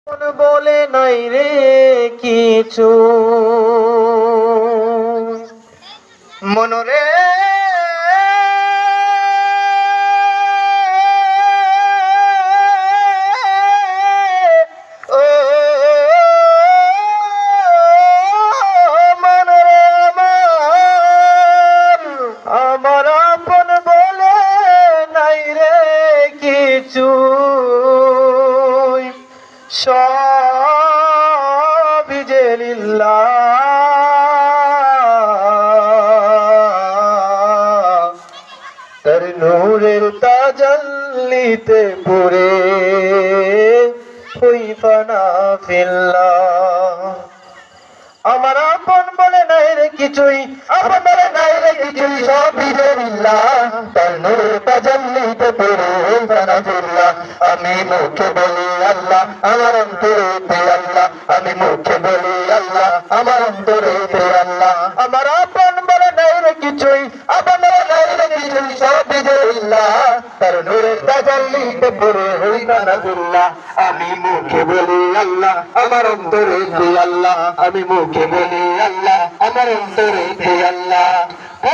বলে নাই রে কিছু মনরে ও মনরে আমার আপন বলে নাই রে কিছু সবই যে লিল্লাহ তার নূরের তাজাল্লিতে পুরে হই ফানা ফিল্লাহ আমার আপন বলে নাই রে কিছুই আপন বলে নাই রে কিছুই সবই যে লিল্লাহ তার নূরের তাজাল্লিতে পুরে হই ফানা ফিল্লাহ আমি মুখে বলি আল্লাহ আমার অন্তরে আল্লাহ আমি মুখে বলি আল্লাহ আমার অন্তরে আল্লাহ আমার আপন বলে নাই রে কিছুই আপন বলে নাই রে কিছুই সবই যে লিল্লাহ তার নূরের তাজাল্লিতে পুরে হই ফানা ফিল্লাহ আমি মুখে বলি আল্লাহ আমার অন্তরে আল্লাহ আমি মুখে বলি আল্লাহ আমার অন্তরে আল্লাহ ও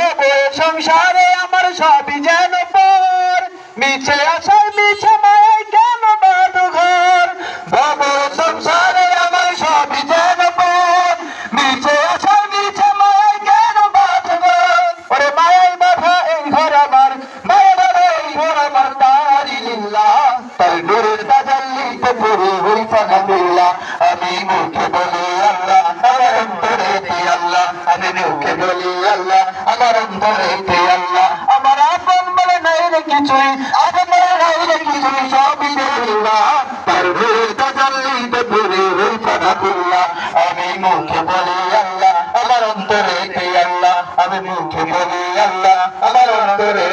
সংসারে আমার সবই যেন পর মিছে আসার মিছে মায় কেন বাঁধ ঘর বাবু সংসারে আমার সবই যেন পর মিছে আসার মিছে মায় কেন বাঁধ ঘর ওরে মায়াই বাধা এই ঘর আমার মায়া বাধা এই ঘর আমার তারি লিল্লাহ তার নূরের তাজাল্লিতে পুরে হই ফানা ফিল্লাহ আমি মুখে বলি আল্লাহ আমার অন্তরে আল্লাহ আমি মুখে বলি আল্লাহ আমার অন্তরে আল্লাহ আমার আপন বলে নাই রে কিছুই আপন বলে নাই রে কিছুই সবই যে লিল্লাহ তার নূরের তাজাল্লিতে পুরে হই ফানা ফিল্লাহ আমি মুখে বলি আল্লাহ আমার অন্তরে আল্লাহ আমি মুখে বলি আল্লাহ আমার অন্তরে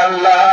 আল্লাহ